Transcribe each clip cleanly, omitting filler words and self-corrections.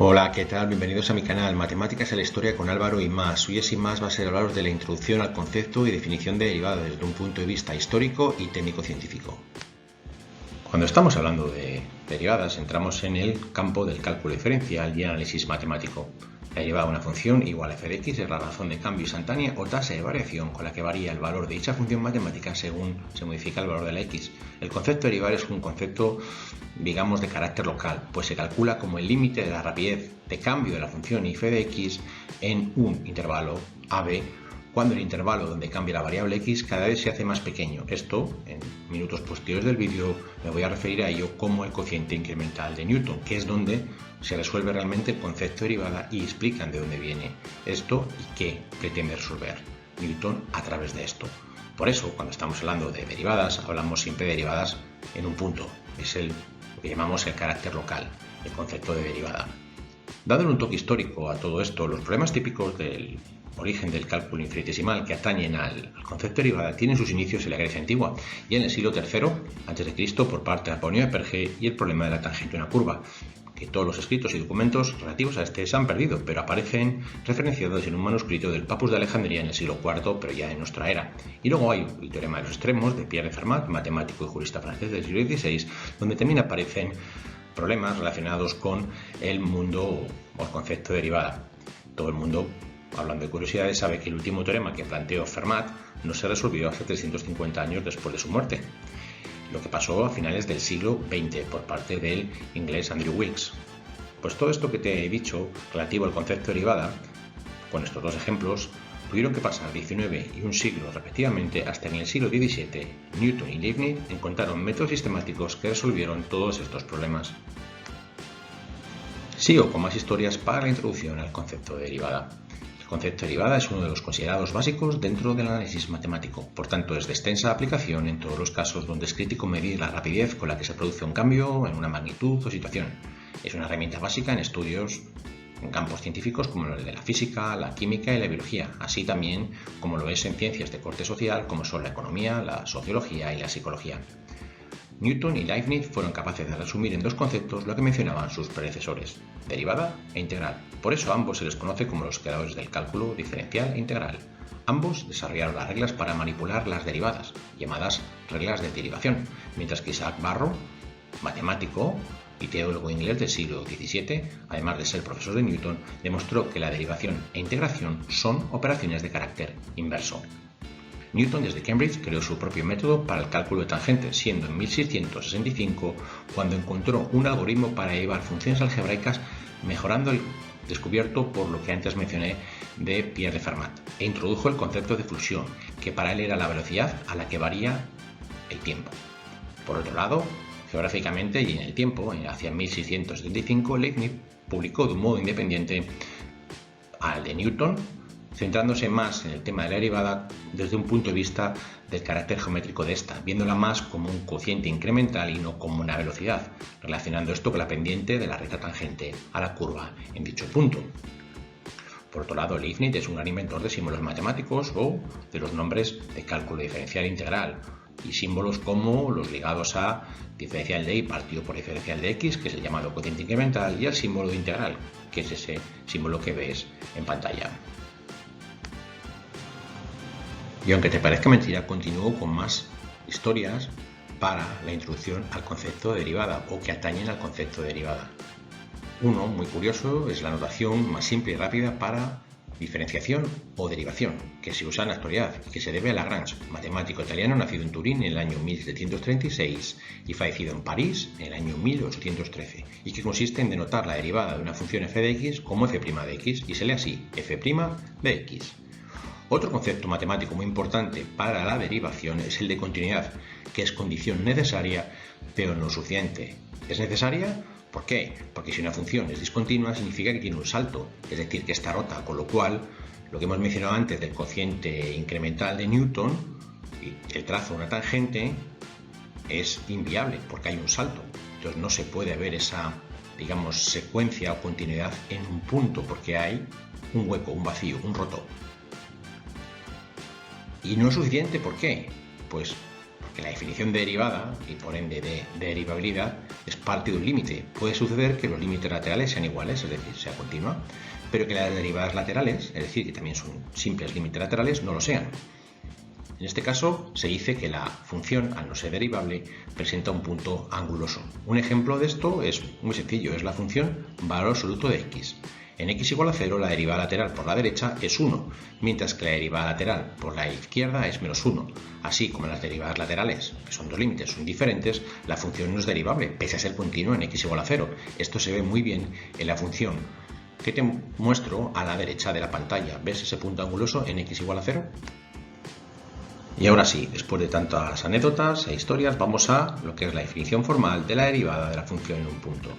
Hola, ¿qué tal? Bienvenidos a mi canal Matemáticas en la Historia con Álvaro y más. Hoy y más va a ser hablaros de la introducción al concepto y definición de derivadas desde un punto de vista histórico y técnico-científico. Cuando estamos hablando de derivadas, entramos en el campo del cálculo diferencial y análisis matemático. La derivada de una función igual a f de x es la razón de cambio instantánea o tasa de variación con la que varía el valor de dicha función matemática según se modifica el valor de la x. El concepto de derivar es un concepto, digamos, de carácter local, pues se calcula como el límite de la rapidez de cambio de la función f de x en un intervalo ab, cuando el intervalo donde cambia la variable x cada vez se hace más pequeño. Esto, en minutos posteriores del vídeo, me voy a referir a ello como el cociente incremental de Newton, que es donde se resuelve realmente el concepto de derivada y explican de dónde viene esto y qué pretende resolver Newton a través de esto. Por eso, cuando estamos hablando de derivadas, hablamos siempre de derivadas en un punto. Es lo que llamamos el carácter local, el concepto de derivada. Dándole un toque histórico a todo esto, los problemas típicos del origen del cálculo infinitesimal que atañen al concepto de derivada tienen sus inicios en la Grecia antigua y en el siglo III a.C. por parte de Aponio de Perge y el problema de la tangente de una curva, que todos los escritos y documentos relativos a este se han perdido, pero aparecen referenciados en un manuscrito del Papus de Alejandría en el siglo IV, pero ya en nuestra era. Y luego hay el teorema de los extremos de Pierre de Fermat, matemático y jurista francés del siglo XVI, donde también aparecen problemas relacionados con el mundo o el concepto de derivada. Todo el mundo, hablando de curiosidades, sabe que el último teorema que planteó Fermat no se resolvió hasta 350 años después de su muerte, lo que pasó a finales del siglo XX por parte del inglés Andrew Wilkes. Pues todo esto que te he dicho relativo al concepto de derivada, con estos dos ejemplos, tuvieron que pasar 19 y un siglo repetidamente hasta en el siglo XVII Newton y Leibniz encontraron métodos sistemáticos que resolvieron todos estos problemas. Sigo con más historias para la introducción al concepto de derivada. El concepto de derivada es uno de los considerados básicos dentro del análisis matemático, por tanto es de extensa aplicación en todos los casos donde es crítico medir la rapidez con la que se produce un cambio en una magnitud o situación. Es una herramienta básica en estudios en campos científicos como los de la física, la química y la biología, así también como lo es en ciencias de corte social como son la economía, la sociología y la psicología. Newton y Leibniz fueron capaces de resumir en dos conceptos lo que mencionaban sus predecesores, derivada e integral. Por eso a ambos se les conoce como los creadores del cálculo diferencial e integral. Ambos desarrollaron las reglas para manipular las derivadas, llamadas reglas de derivación, mientras que Isaac Barrow, matemático y teólogo inglés del siglo XVII, además de ser profesor de Newton, demostró que la derivación e integración son operaciones de carácter inverso. Newton desde Cambridge creó su propio método para el cálculo de tangentes, siendo en 1665 cuando encontró un algoritmo para llevar funciones algebraicas mejorando el descubierto por lo que antes mencioné de Pierre de Fermat, e introdujo el concepto de fluxión, que para él era la velocidad a la que varía el tiempo. Por otro lado, geográficamente y en el tiempo, hacia 1675, Leibniz publicó de un modo independiente al de Newton, centrándose más en el tema de la derivada desde un punto de vista del carácter geométrico de esta, viéndola más como un cociente incremental y no como una velocidad, relacionando esto con la pendiente de la recta tangente a la curva en dicho punto. Por otro lado, Leibniz es un gran inventor de símbolos matemáticos o de los nombres de cálculo diferencial integral, y símbolos como los ligados a diferencial de y partido por diferencial de x, que es el llamado cociente incremental, y al símbolo de integral, que es ese símbolo que ves en pantalla. Y aunque te parezca mentira, continúo con más historias para la introducción al concepto de derivada o que atañen al concepto de derivada. Uno muy curioso es la notación más simple y rápida para diferenciación o derivación, que se usa en la actualidad y que se debe a Lagrange, matemático italiano nacido en Turín en el año 1736 y fallecido en París en el año 1813, y que consiste en denotar la derivada de una función f de x como f' de x y se lee así, f' de x. Otro concepto matemático muy importante para la derivación es el de continuidad, que es condición necesaria pero no suficiente. ¿Es necesaria? ¿Por qué? Porque si una función es discontinua significa que tiene un salto, es decir, que está rota, con lo cual lo que hemos mencionado antes del cociente incremental de Newton, el trazo de una tangente, es inviable porque hay un salto. Entonces no se puede ver esa, digamos, secuencia o continuidad en un punto porque hay un hueco, un vacío, un roto. Y no es suficiente, ¿por qué? Pues porque la definición de derivada y por ende de derivabilidad es parte de un límite. Puede suceder que los límites laterales sean iguales, es decir, sea continua, pero que las derivadas laterales, es decir, que también son simples límites laterales, no lo sean. En este caso, se dice que la función, al no ser derivable, presenta un punto anguloso. Un ejemplo de esto es muy sencillo, es la función valor absoluto de x. En x igual a 0, la derivada lateral por la derecha es 1, mientras que la derivada lateral por la izquierda es menos 1. Así como las derivadas laterales, que son dos límites, son diferentes, la función no es derivable, pese a ser continua en x igual a 0. Esto se ve muy bien en la función que te muestro a la derecha de la pantalla. ¿Ves ese punto anguloso en x igual a 0? Y ahora sí, después de tantas anécdotas e historias, vamos a lo que es la definición formal de la derivada de la función en un punto.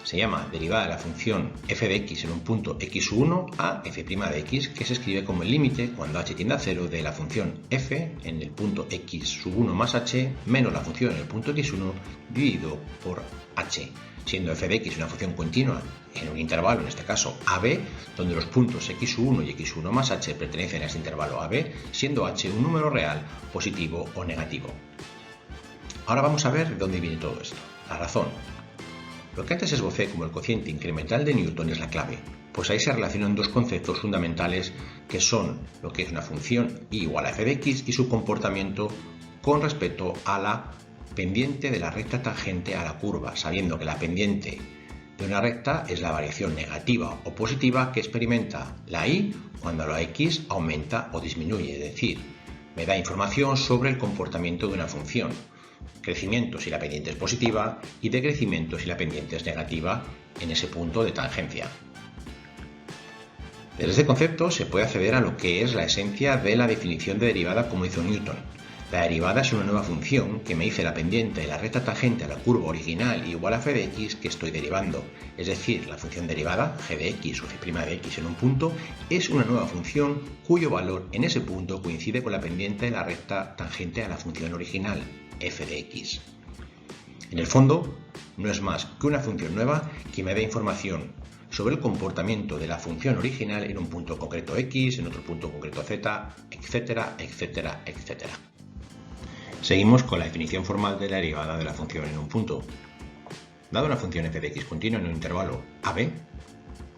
Se llama derivada de la función f de x en un punto x1 a f' de x, que se escribe como el límite cuando h tiende a 0 de la función f en el punto x1 más h menos la función en el punto x1 dividido por h, siendo f de x una función continua en un intervalo, en este caso AB, donde los puntos x1 y x1 más h pertenecen a este intervalo AB, siendo h un número real, positivo o negativo. Ahora vamos a ver de dónde viene todo esto. La razón. Lo que antes esbocé como el cociente incremental de Newton es la clave, pues ahí se relacionan dos conceptos fundamentales que son lo que es una función y igual a f de x y su comportamiento con respecto a la pendiente de la recta tangente a la curva, sabiendo que la pendiente de una recta es la variación negativa o positiva que experimenta la y cuando la x aumenta o disminuye, es decir, me da información sobre el comportamiento de una función. Crecimiento si la pendiente es positiva y decrecimiento si la pendiente es negativa en ese punto de tangencia. Desde este concepto se puede acceder a lo que es la esencia de la definición de derivada como hizo Newton. La derivada es una nueva función que me dice la pendiente de la recta tangente a la curva original igual a f de x que estoy derivando. Es decir, la función derivada, g de x o f' de x en un punto, es una nueva función cuyo valor en ese punto coincide con la pendiente de la recta tangente a la función original, f de x. En el fondo, no es más que una función nueva que me da información sobre el comportamiento de la función original en un punto concreto x, en otro punto concreto z, etcétera, etcétera, etcétera. Seguimos con la definición formal de la derivada de la función en un punto. Dada una función f de x continua en un intervalo AB,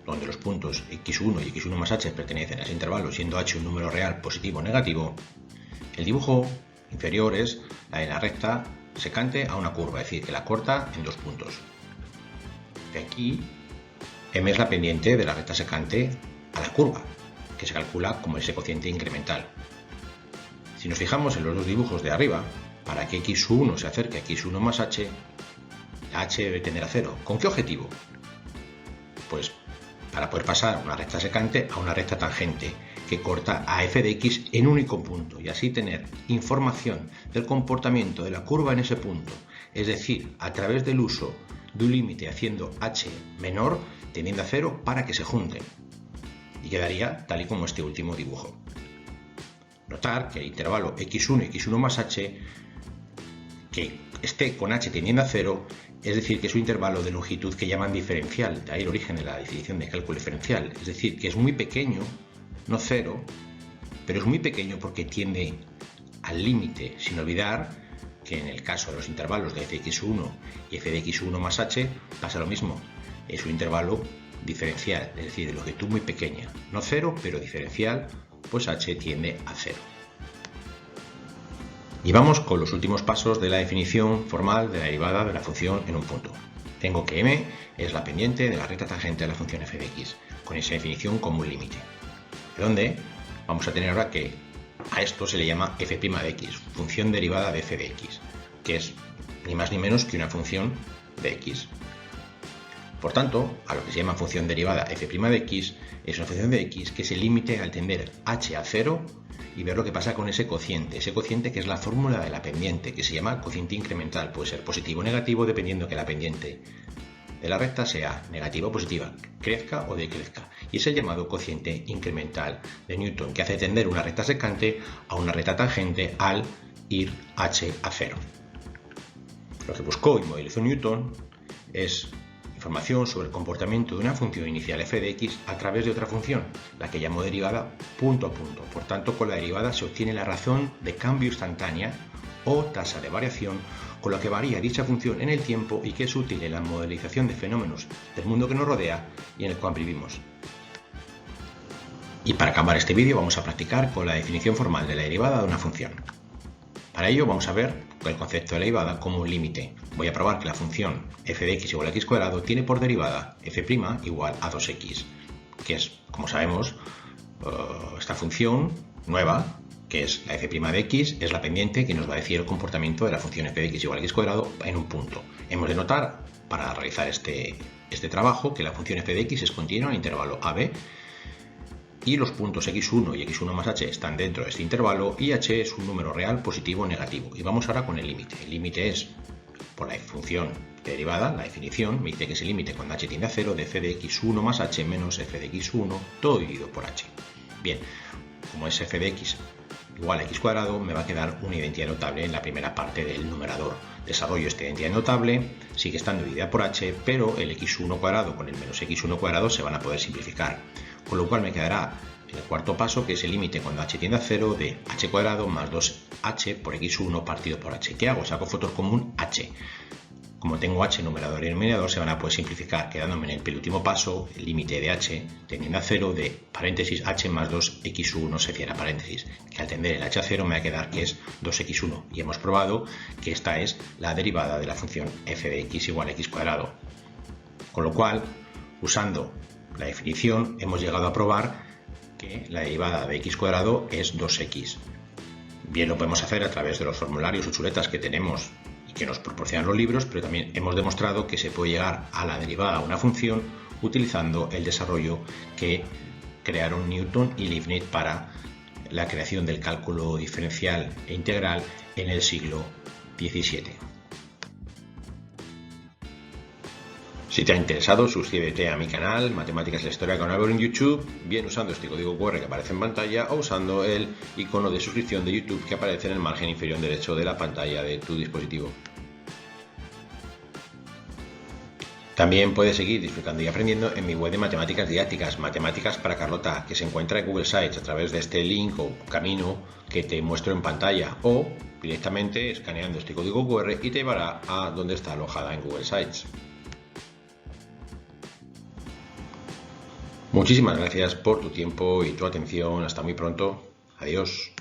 donde los puntos x1 y x1 más h pertenecen a ese intervalo, siendo h un número real positivo o negativo, el dibujo inferior es la de la recta secante a una curva, es decir, que la corta en dos puntos. De aquí, m es la pendiente de la recta secante a la curva, que se calcula como ese cociente incremental. Si nos fijamos en los dos dibujos de arriba, para que x1 se acerque a x1 más h, la h debe tender a 0. ¿Con qué objetivo? Pues para poder pasar una recta secante a una recta tangente que corta a f de x en un único punto y así tener información del comportamiento de la curva en ese punto, es decir, a través del uso de un límite haciendo h menor tendiendo a 0 para que se junten, y quedaría tal y como este último dibujo. Notar que el intervalo x1 y x1 más h que esté con h tendiendo a 0, es decir, que es un intervalo de longitud que llaman diferencial, de ahí el origen de la definición de cálculo diferencial, es decir, que es muy pequeño, no 0, pero es muy pequeño porque tiende al límite, sin olvidar que en el caso de los intervalos de fx1 y f de x1 más h pasa lo mismo, es un intervalo diferencial, es decir, de longitud muy pequeña, no 0, pero diferencial, pues h tiende a 0. Y vamos con los últimos pasos de la definición formal de la derivada de la función en un punto. Tengo que m es la pendiente de la recta tangente de la función f de x, con esa definición como un límite. De donde vamos a tener ahora que a esto se le llama f' de x, función derivada de f de x, que es ni más ni menos que una función de x. Por tanto, a lo que se llama función derivada f' de x, es una función de x que es el límite al tender h a 0 y ver lo que pasa con ese cociente que es la fórmula de la pendiente, que se llama cociente incremental, puede ser positivo o negativo dependiendo que la pendiente de la recta sea negativa o positiva, crezca o decrezca, y es el llamado cociente incremental de Newton, que hace tender una recta secante a una recta tangente al ir h a 0. Lo que buscó y modelizó Newton es información sobre el comportamiento de una función inicial f de x a través de otra función, la que llamó derivada punto a punto. Por tanto, con la derivada se obtiene la razón de cambio instantánea o tasa de variación, con la que varía dicha función en el tiempo y que es útil en la modelización de fenómenos del mundo que nos rodea y en el cual vivimos. Y para acabar este vídeo vamos a practicar con la definición formal de la derivada de una función. Para ello vamos a ver el concepto de la derivada como un límite. Voy a probar que la función f de x igual a x² tiene por derivada f' igual a 2x, que es, como sabemos, esta función nueva, que es la f' de x, es la pendiente que nos va a decir el comportamiento de la función f de x igual a x² en un punto. Hemos de notar, para realizar este trabajo, que la función f de x es continua en el intervalo ab, y los puntos x1 y x1 más h están dentro de este intervalo y h es un número real positivo o negativo. Y vamos ahora con el límite. El límite es, por la función de derivada, la definición, me dice que es el límite cuando h tiende a 0 de f de x1 más h menos f de x1 todo dividido por h. Bien, como es f de x igual a x², me va a quedar una identidad notable en la primera parte del numerador. Desarrollo esta identidad notable, sigue estando dividida por h, pero el x1² con el menos x1² se van a poder simplificar. Con lo cual me quedará en el cuarto paso, que es el límite cuando h tiende a 0 de h² más 2h por x1 partido por h. ¿Qué hago? Saco factor común h. Como tengo h numerador y denominador, se van a poder simplificar, quedándome en el penúltimo paso el límite de h tendiendo a 0 de paréntesis h más 2x1 se cierra paréntesis, que al tender el h a 0 me va a quedar que es 2x1. Y hemos probado que esta es la derivada de la función f de x igual a x². Con lo cual, usando la definición, hemos llegado a probar que la derivada de x² es 2x. Bien, lo podemos hacer a través de los formularios o chuletas que tenemos y que nos proporcionan los libros, pero también hemos demostrado que se puede llegar a la derivada de una función utilizando el desarrollo que crearon Newton y Leibniz para la creación del cálculo diferencial e integral en el siglo XVII. Si te ha interesado, suscríbete a mi canal Matemáticas y la Historia con Álvaro en YouTube, bien usando este código QR que aparece en pantalla o usando el icono de suscripción de YouTube que aparece en el margen inferior derecho de la pantalla de tu dispositivo. También puedes seguir disfrutando y aprendiendo en mi web de matemáticas didácticas, Matemáticas para Carlota, que se encuentra en Google Sites a través de este link o camino que te muestro en pantalla, o directamente escaneando este código QR y te llevará a donde está alojada en Google Sites. Muchísimas gracias por tu tiempo y tu atención. Hasta muy pronto. Adiós.